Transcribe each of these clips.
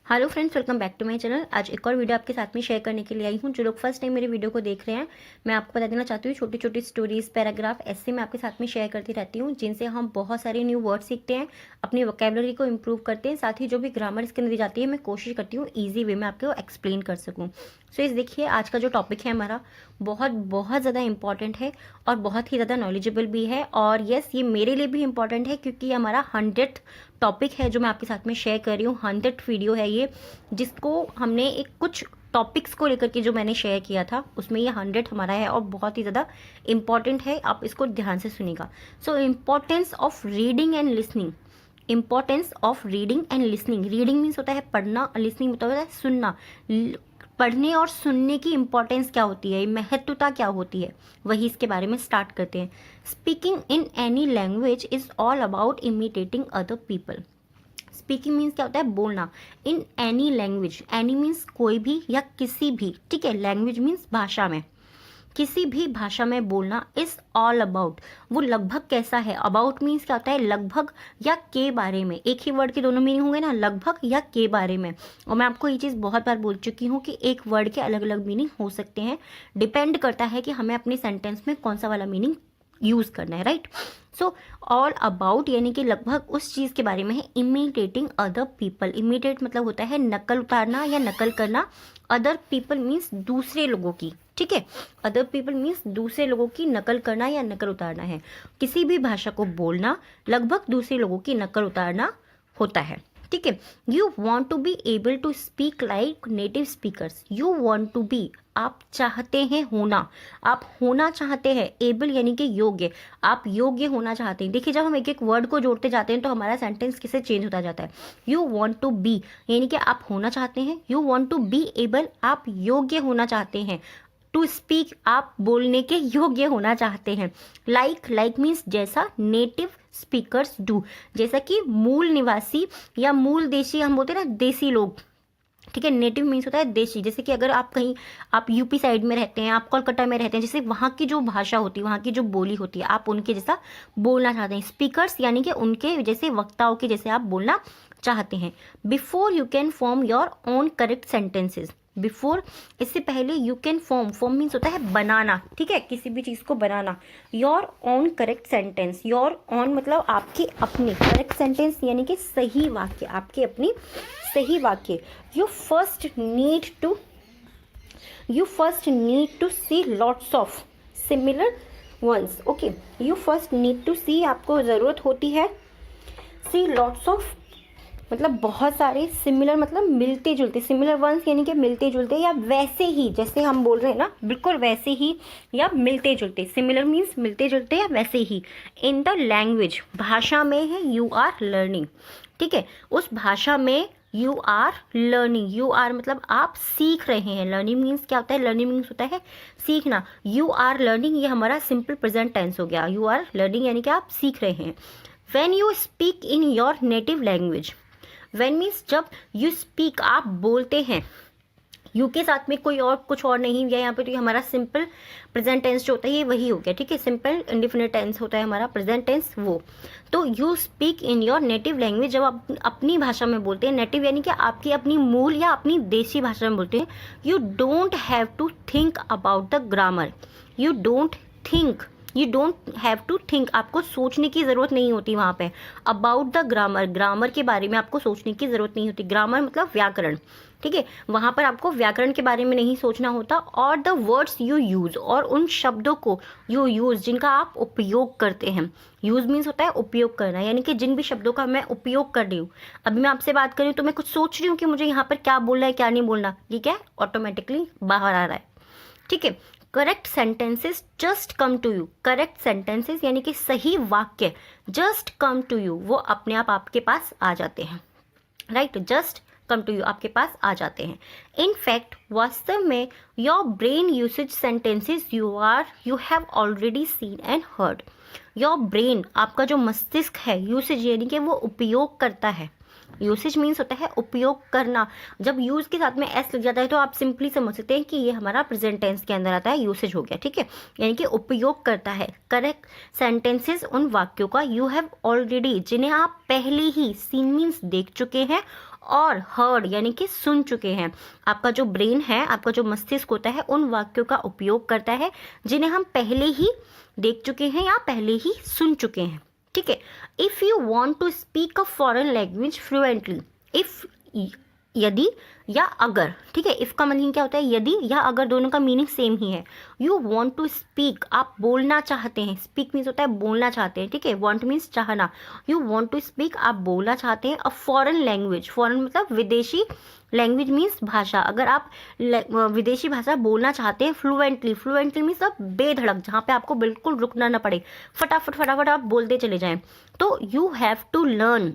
Hello friends, welcome back to my channel. आज एक और वीडियो आपके साथ में शेयर करने के लिए आई हूँ। जो लोग फर्स्ट टाइम मेरे वीडियो को देख रहे हैं, मैं आपको बता देना चाहती हूँ, छोटी छोटी स्टोरीज, पैराग्राफ ऐसे मैं आपके साथ में शेयर करती रहती हूँ, जिनसे हम बहुत सारे न्यू वर्ड सीखते हैं, अपनी वोकेबलरी को इम्प्रूव करते हैं। साथ ही जो भी ग्रामर इसके अंदर दी जाती है, मैं कोशिश करती हूँ ईजी वे में आपको एक्सप्लेन कर सकूँ। सो इस देखिए, आज का जो टॉपिक है हमारा बहुत बहुत ज़्यादा इंपॉर्टेंट है और बहुत ही ज़्यादा नॉलेजेबल भी है। और यस, ये मेरे लिए भी इंपॉर्टेंट है क्योंकि ये हमारा 100th टॉपिक है जो मैं आपके साथ में शेयर कर रही हूँ। 100th वीडियो है ये, जिसको हमने एक कुछ टॉपिक्स को लेकर के जो मैंने शेयर किया था, उसमें ये 100 हमारा है और बहुत ही ज़्यादा इंपॉर्टेंट है। आप इसको ध्यान से सुनिएगा। So importance of reading and listening. Importance of reading and listening. Reading means होता है पढ़ना, लिसनिंग होता है सुनना। पढ़ने और सुनने की इंपॉर्टेंस क्या होती है, महत्वता क्या होती है, वही इसके बारे में स्टार्ट करते हैं। Speaking in any language is all about imitating other people. Speaking means क्या होता है, बोलना। In any language, any means कोई भी या किसी भी, ठीक है। लैंग्वेज मीन्स भाषा में, किसी भी भाषा में बोलना। इज ऑल अबाउट, वो लगभग कैसा है। अबाउट मीन्स क्या होता है, लगभग या के बारे में। एक ही वर्ड के दोनों मीनिंग होंगे ना, लगभग या के बारे में। और मैं आपको ये चीज़ बहुत बार बोल चुकी हूँ कि एक वर्ड के अलग अलग मीनिंग हो सकते हैं, डिपेंड करता है कि हमें अपने सेंटेंस में कौन सा वाला मीनिंग यूज करना है, राइट। सो ऑल अबाउट यानी कि लगभग उस चीज़ के बारे में है। इमिटेटिंग अदर पीपल, इमिटेट मतलब होता है नकल उतारना या नकल करना। अदर पीपल मीन्स दूसरे लोगों की, ठीक है। अदर पीपल मीन्स दूसरे लोगों की नकल करना या नकल उतारना है। किसी भी भाषा को बोलना लगभग दूसरे लोगों की नकल उतारना होता है, ठीक है। You want to be able to speak like native speakers. You want to be, आप चाहते हैं होना, आप होना चाहते हैं। एबल यानी कि योग्य, आप योग्य होना चाहते हैं। देखिए, जब हम एक एक वर्ड को जोड़ते जाते हैं तो हमारा सेंटेंस किससे चेंज होता जाता है। यू वॉन्ट टू बी यानी कि आप होना चाहते हैं। You want to be able, आप योग्य होना चाहते हैं। टू स्पीक, आप बोलने के योग्य होना चाहते हैं। लाइक, लाइक मीन्स जैसा। नेटिव स्पीकर्स डू, जैसा कि मूल निवासी या मूल देशी, हम बोलते हैं ना देसी लोग, ठीक है। नेटिव मीन्स होता है देशी। जैसे कि अगर आप कहीं, आप यूपी साइड में रहते हैं, आप कोलकाता में रहते हैं, जैसे वहाँ की जो भाषा होती है, वहाँ की जो बोली होती है, आप उनके जैसा बोलना चाहते हैं। स्पीकर्स यानी कि उनके जैसे, वक्ताओं के जैसे आप बोलना चाहते हैं। Before you can form your own correct sentences. Before, इससे पहले। You can form, form means होता है बनाना, ठीक है, किसी भी चीज़ को बनाना। Your own correct sentence, your own मतलब आपकी अपनी, करेक्ट सेंटेंस यानी कि सही वाक्य, आपके अपनी सही वाक्य। You first need to see lots of similar ones. Okay, you first need to see, आपको ज़रूरत होती है। सी लॉट्स ऑफ मतलब बहुत सारे, सिमिलर मतलब मिलते जुलते, सिमिलर वंस यानी कि मिलते जुलते या वैसे ही, जैसे हम बोल रहे हैं ना, बिल्कुल वैसे ही या मिलते जुलते। सिमिलर मीन्स मिलते जुलते या वैसे ही। इन द लैंग्वेज, भाषा में है। यू आर लर्निंग, ठीक है, उस भाषा में you are learning. You are मतलब आप सीख रहे हैं। लर्निंग मीन्स क्या होता है, लर्निंग मीन्स होता है सीखना। यू आर लर्निंग, ये हमारा सिंपल प्रेजेंट टेंस हो गया। यू आर लर्निंग यानी कि आप सीख रहे हैं। When you speak in your native language. When means जब, यू स्पीक आप बोलते हैं। यू के साथ में कोई और कुछ और नहीं गया यहाँ पे, तो ये हमारा सिंपल प्रेजेंट टेंस जो होता है ये वही हो गया, ठीक है। सिंपल इंडिफिनिट टेंस होता है हमारा प्रेजेंट टेंस वो। तो you speak in your native language, जब आप अपनी भाषा में बोलते हैं। नेटिव यानी कि आपकी अपनी मूल या अपनी देशी भाषा में बोलते हैं। You don't have to think about the grammar. You don't have to think, आपको सोचने की ज़रूरत नहीं होती वहाँ पे। अबाउट द ग्रामर, ग्रामर के बारे में आपको सोचने की ज़रूरत नहीं होती। ग्रामर मतलब व्याकरण, ठीक है। वहाँ पर आपको व्याकरण के बारे में नहीं सोचना होता। और द वर्ड्स यू यूज़, और उन शब्दों को यू यूज़ जिनका आप उपयोग करते हैं। यूज़ मीन्स होता है उपयोग करना, यानी कि जिन भी शब्दों का मैं उपयोग कर रही हूँ। अभी मैं आपसे बात कर रही हूँ तो मैं कुछ सोच रही हूँ कि मुझे यहाँ पर क्या बोलना है क्या नहीं बोलना, ये क्या है, ऑटोमेटिकली बाहर आ रहा है, ठीक है। Correct sentences just come to you. Correct sentences यानी कि सही वाक्य, जस्ट कम टू यू, वो अपने आप आपके पास आ जाते हैं, right. Just come to you, आपके पास आ जाते हैं। इन फैक्ट, वास्तव में, your brain uses sentences you have already seen and heard. Your brain, आपका जो मस्तिष्क है, यूसेज यानी कि वो उपयोग करता है, यूसेज मीन्स होता है उपयोग करना। जब यूज के साथ में एस लग जाता है तो आप सिंपली समझ सकते हैं कि ये हमारा प्रेजेंट टेंस के अंदर आता है, यूसेज हो गया, ठीक है, यानी कि उपयोग करता है। करेक्ट सेंटेंसेस उन वाक्यों का यू हैव ऑलरेडी, जिन्हें आप पहले ही, सीन मीन्स देख चुके हैं, और हर्ड यानी कि सुन चुके हैं। आपका जो ब्रेन है, आपका जो मस्तिष्क होता है, उन वाक्यों का उपयोग करता है जिन्हें हम पहले ही देख चुके हैं या पहले ही सुन चुके हैं, ठीक है। If you want to speak a foreign language fluently, if यदि या अगर, ठीक है, इफ का मीनिंग क्या होता है, यदि या अगर, दोनों का मीनिंग सेम ही है। यू वॉन्ट टू स्पीक, आप बोलना चाहते हैं, स्पीक मीन्स होता है बोलना चाहते हैं, ठीक है, वॉन्ट मीन्स चाहना। यू वॉन्ट टू स्पीक, आप बोलना चाहते हैं अ फॉरेन लैंग्वेज, फॉरेन मतलब विदेशी, लैंग्वेज मीन्स भाषा, अगर आप विदेशी भाषा बोलना चाहते हैं फ्लुएंटली, फ्लुएंटली मीन्स अब बेधड़क, जहाँ पे आपको बिल्कुल रुकना ना पड़े, फटाफट फटाफट आप बोलते चले जाएं, तो यू हैव टू लर्न,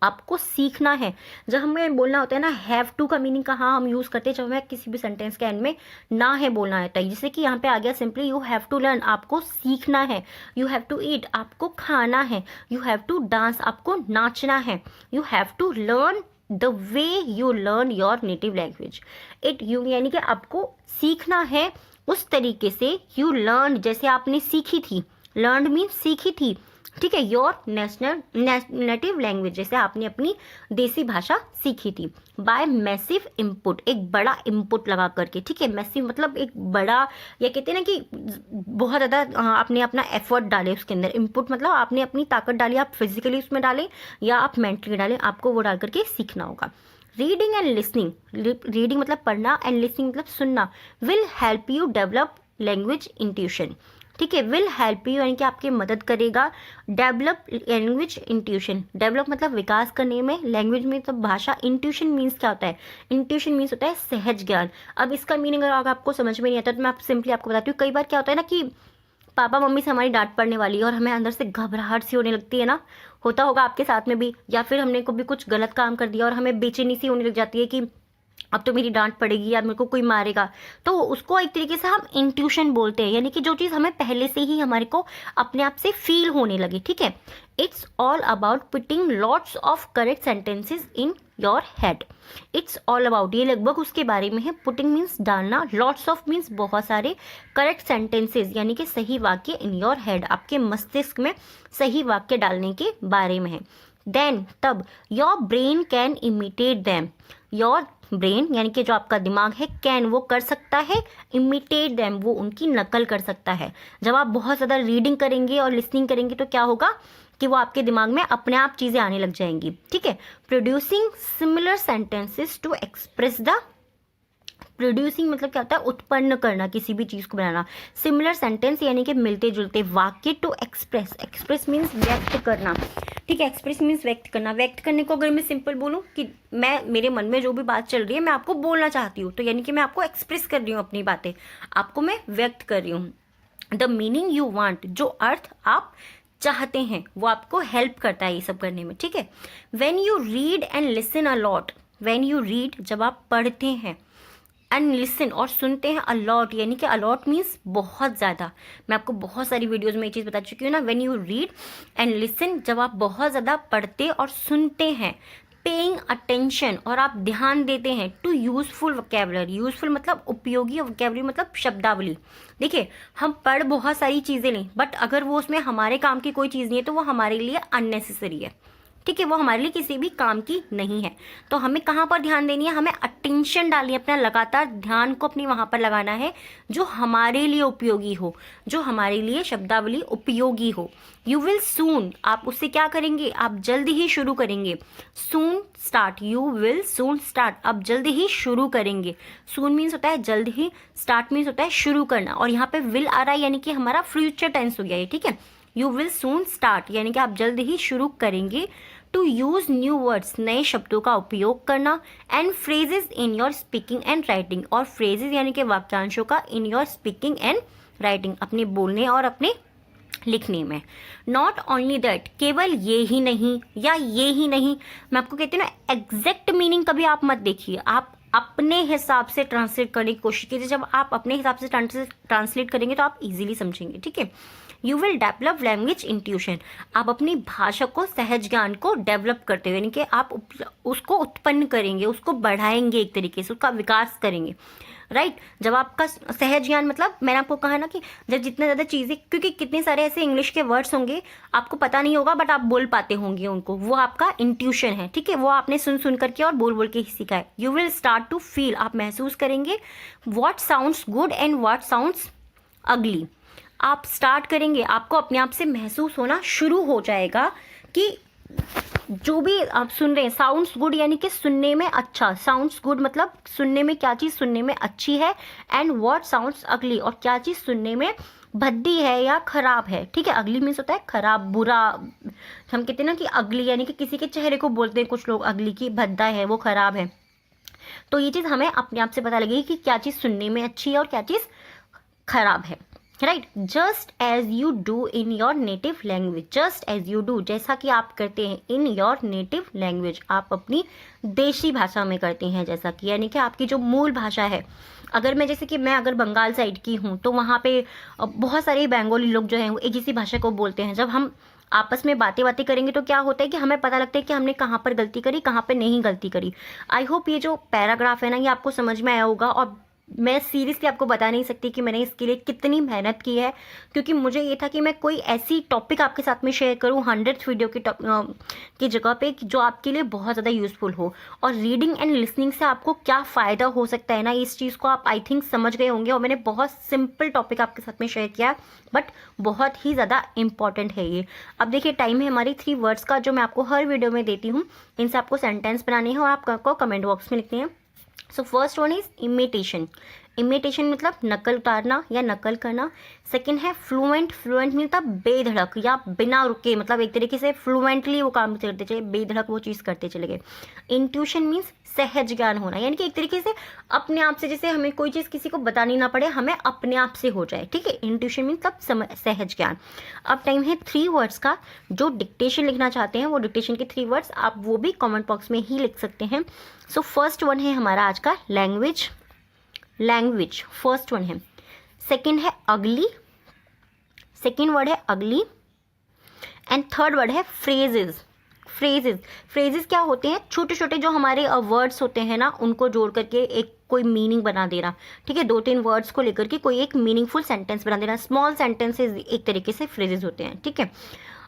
आपको सीखना है। जब हमें बोलना होता है ना, हैव टू का मीनिंग कहाँ हम यूज करते हैं, जब हमें किसी भी सेंटेंस के एंड में ना है बोलना होता है, जैसे कि यहाँ पे आ गया simply you have to learn, आपको सीखना है। यू हैव टू ईट, आपको खाना है। यू हैव टू डांस, आपको नाचना है। You have to learn the way you learn your native language, it you यानी कि आपको सीखना है उस तरीके से, यू लर्न जैसे आपने सीखी थी, लर्न मीन्स सीखी थी, ठीक है, योर नेटिव लैंग्वेज जैसे आपने अपनी देसी भाषा सीखी थी। बाय मैसिव इनपुट, एक बड़ा इनपुट लगा करके, ठीक है, मैसिव मतलब एक बड़ा, या कहते हैं ना कि बहुत ज़्यादा आपने अपना एफर्ट डाले उसके अंदर, इनपुट मतलब आपने अपनी ताकत डाली, आप फिजिकली उसमें डालें या आप मेंटली डालें, आपको वो डाल करके सीखना होगा। रीडिंग एंड लिसनिंग, रीडिंग मतलब पढ़ना, एंड लिसनिंग मतलब सुनना, will help you develop language intuition, ठीक है, विल हेल्प यू यानी कि आपकी मदद करेगा, डेवलप लैंग्वेज इंट्यूशन, डेवलप मतलब विकास करने में, लैंग्वेज में मतलब भाषा, इंट्यूशन मीन्स क्या होता है, इंट्यूशन मीन्स होता है सहज ज्ञान। अब इसका मीनिंग अगर आपको समझ में नहीं आता तो मैं सिंपली आपको बताती हूँ, कई बार क्या होता है ना कि पापा मम्मी से हमारी डांट पड़ने वाली है और हमें अंदर से घबराहट सी होने लगती है ना, होता होगा आपके साथ में भी, या फिर हमने कभी कुछ गलत काम कर दिया और हमें बेचैनी सी होने लग जाती है कि अब तो मेरी डांट पड़ेगी या मेरे को कोई मारेगा, तो उसको एक तरीके से हम इंट्यूशन बोलते हैं, यानी कि जो चीज़ हमें पहले से ही हमारे को अपने आप से फील होने लगी, ठीक है। It's all about putting lots of correct sentences in your head, it's all about, ये लगभग उसके बारे में है, पुटिंग मीन्स डालना, लॉट्स ऑफ मीन्स बहुत सारे, करेक्ट सेंटेंसेस यानी कि सही वाक्य, इन योर हेड आपके मस्तिष्क में सही वाक्य डालने के बारे में है। देन तब your brain can imitate them, your brain यानी कि जो आपका दिमाग है, कैन वो कर सकता है, इमिटेट दैम वो उनकी नकल कर सकता है। जब आप बहुत ज़्यादा रीडिंग करेंगे और लिसनिंग करेंगे तो क्या होगा कि वो आपके दिमाग में अपने आप चीज़ें आने लग जाएंगी, ठीक है। Producing similar sentences to express the, producing मतलब क्या होता है, उत्पन्न करना, किसी भी चीज़ को बनाना। सिमिलर सेंटेंस यानी कि मिलते जुलते वाक्य, टू एक्सप्रेस, एक्सप्रेस मीन्स व्यक्त करना, ठीक है, एक्सप्रेस मीन्स व्यक्त करना। व्यक्त करने को अगर मैं सिंपल बोलूँ कि मैं, मेरे मन में जो भी बात चल रही है मैं आपको बोलना चाहती हूँ, तो यानी कि मैं आपको एक्सप्रेस कर रही हूँ अपनी बातें, आपको मैं व्यक्त कर रही हूँ। द मीनिंग यू वांट, जो अर्थ आप चाहते हैं वो आपको हेल्प करता है ये सब करने में, ठीक है। When you read and listen a lot, when you read जब आप पढ़ते हैं, एंड लिसन और सुनते हैं अलॉट, यानी कि अलॉट मीन्स बहुत ज़्यादा, मैं आपको बहुत सारी वीडियोज़ में ये चीज़ बता चुकी हूँ ना। When you read and listen, जब आप बहुत ज़्यादा पढ़ते और सुनते हैं, पेइंग अटेंशन और आप ध्यान देते हैं, टू यूजफुल वोकैबुलरी, यूजफुल मतलब उपयोगी, वोकैबुलरी मतलब शब्दावली। देखिए हम पढ़ बहुत सारी चीज़ें लें, बट अगर वो उसमें हमारे काम की कोई चीज़ नहीं है तो वो हमारे लिए अननेसेसरी है, ठीक है, वो हमारे लिए किसी भी काम की नहीं है। तो हमें कहाँ पर ध्यान देनी है, हमें अटेंशन डालनी है, अपना लगातार ध्यान को अपनी वहाँ पर लगाना है जो हमारे लिए उपयोगी हो, जो हमारे लिए शब्दावली उपयोगी हो। यू विल सून, आप उससे क्या करेंगे, आप जल्द ही शुरू करेंगे। Soon start, you will soon start, आप जल्द ही शुरू करेंगे। सून मीन्स होता है जल्द ही, स्टार्ट मीन्स होता है शुरू करना, और यहाँ पे विल आ रहा है यानी कि हमारा फ्यूचर टेंस हो गया ये, ठीक है। यू विल सून स्टार्ट यानी कि आप जल्द ही शुरू करेंगे। टू यूज न्यू वर्ड्स, नए शब्दों का उपयोग करना। And phrases in your speaking and writing, और फ्रेजेस यानी कि वाक्यांशों का in your speaking and writing, अपने बोलने और अपने लिखने में। नॉट ओनली दैट, केवल ये ही नहीं या ये ही नहीं, मैं आपको कहती हूँ ना एग्जैक्ट मीनिंग कभी आप मत देखिए, आप अपने हिसाब से ट्रांसलेट करने की कोशिश कीजिए। जब आप अपने हिसाब से ट्रांसलेट करेंगे तो आप इजीली समझेंगे, ठीक है। You will develop language intuition, आप अपनी भाषा को, सहज ज्ञान को डेवलप करते हुए, यानी कि आप उसको उत्पन्न करेंगे, उसको बढ़ाएंगे, एक तरीके से उसका विकास करेंगे, राइट। जब आपका सहज ज्ञान, मतलब मैंने आपको कहा ना कि जब जितना ज़्यादा चीज़ें, क्योंकि कितने सारे ऐसे इंग्लिश के वर्ड्स होंगे आपको पता नहीं होगा बट आप बोल पाते होंगे उनको, वो आपका इंट्यूशन है, ठीक है। वो आपने सुन सुन करके और बोल बोल के ही सीखा है। You will start to feel, आप महसूस करेंगे what sounds good and what sounds ugly. आप स्टार्ट करेंगे, आपको अपने आप से महसूस होना शुरू हो जाएगा कि जो भी आप सुन रहे हैं, साउंड्स गुड यानी कि सुनने में अच्छा, साउंड्स गुड मतलब सुनने में क्या चीज़ सुनने में अच्छी है, एंड व्हाट साउंड्स अगली, और क्या चीज़ सुनने में भद्दी है या खराब है, ठीक है। अगली मीन्स होता है खराब, बुरा। हम कहते हैं ना कि अगली यानी कि किसी के चेहरे को बोलते हैं कुछ लोग अगली, की भद्दा है, वो खराब है। तो ये चीज़ हमें अपने आप से पता लगेगी कि क्या चीज़ सुनने में अच्छी है और क्या चीज़ खराब है, right. Just as you do in your native language, just as you do, जैसा कि आप करते हैं, इन योर नेटिव लैंग्वेज, आप अपनी देशी भाषा में करते हैं, जैसा कि यानी कि आपकी जो मूल भाषा है। अगर मैं, जैसे कि मैं अगर बंगाल साइड की हूँ तो वहाँ पे बहुत सारे बंगाली लोग जो हैं वो एक ही भाषा को बोलते हैं। जब हम आपस में बातें करेंगे तो क्या होता है कि हमें पता लगता है कि हमने कहाँ पर गलती करी, कहाँ पर नहीं गलती करी। आई होप ये जो पैराग्राफ है ना, ये आपको समझ में आया होगा। और मैं सीरियसली आपको बता नहीं सकती कि मैंने इसके लिए कितनी मेहनत की है, क्योंकि मुझे ये था कि मैं कोई ऐसी टॉपिक आपके साथ में शेयर करूँ 100th वीडियो की जगह पे, जो आपके लिए बहुत ज़्यादा यूज़फुल हो। और रीडिंग एंड लिसनिंग से आपको क्या फ़ायदा हो सकता है ना, इस चीज़ को आप आई थिंक समझ गए होंगे। और मैंने बहुत सिंपल टॉपिक आपके साथ में शेयर किया, बट बहुत ही ज़्यादा इंपॉर्टेंट है ये। अब देखिए, टाइम है हमारी 3 वर्ड्स का, जो मैं आपको हर वीडियो में देती हूँ। इनसे आपको सेंटेंस बनाने हैं और आपको कमेंट बॉक्स में लिखते हैं। So first one is imitation. Imitation मतलब नकल उतारना या नकल करना। सेकंड है फ्लुएंट। फ्लुएंट मतलब बेधड़क या बिना रुके, मतलब एक तरीके से फ्लुएंटली वो काम करते चले, बेधड़क वो चीज़ करते चले गए। इंट्यूशन मीन्स सहज ज्ञान होना, यानी कि एक तरीके से अपने आप से, जैसे हमें कोई चीज़ किसी को बतानी ना पड़े, हमें अपने आप से हो जाए, ठीक है। इंट्यूशन मीन्स मतलब सहज ज्ञान। अब टाइम है 3 वर्ड्स का। जो डिक्टेशन लिखना चाहते हैं वो डिक्टेशन के 3 वर्ड्स आप वो भी कमेंट बॉक्स में ही लिख सकते हैं। सो फर्स्ट वन है हमारा आज का लैंग्वेज। लैंग्वेज फर्स्ट वन है। सेकंड है अगली, सेकंड वर्ड है अगली। एंड थर्ड वर्ड है फ्रेजेस। फ्रेजेस, फ्रेजेस क्या होते हैं? छोटे छोटे जो हमारे वर्ड्स होते हैं ना, उनको जोड़ करके एक कोई मीनिंग बना देना, ठीक है। 2-3 वर्ड्स को लेकर के कोई एक मीनिंगफुल सेंटेंस बना देना। स्मॉल सेंटेंसेस एक तरीके से फ्रेजेस होते हैं, ठीक है।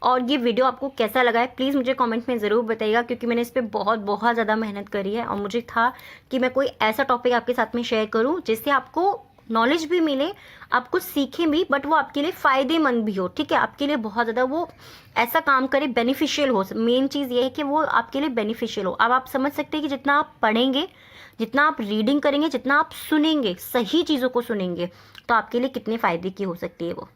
और ये वीडियो आपको कैसा लगा है प्लीज़ मुझे कमेंट में ज़रूर बताइएगा, क्योंकि मैंने इस पर बहुत ज़्यादा मेहनत करी है। और मुझे था कि मैं कोई ऐसा टॉपिक आपके साथ में शेयर करूं जिससे आपको नॉलेज भी मिले, आप कुछ सीखें भी, बट वो आपके लिए फ़ायदेमंद भी हो, ठीक है। आपके लिए बहुत ज़्यादा वो ऐसा काम करे, बेनिफिशियल हो। मेन चीज़ ये है कि वो आपके लिए बेनिफिशियल हो। अब आप समझ सकते हैं कि जितना आप पढ़ेंगे, जितना आप रीडिंग करेंगे, जितना आप सुनेंगे, सही चीज़ों को सुनेंगे, तो आपके लिए कितने फ़ायदे की हो सकती है वो।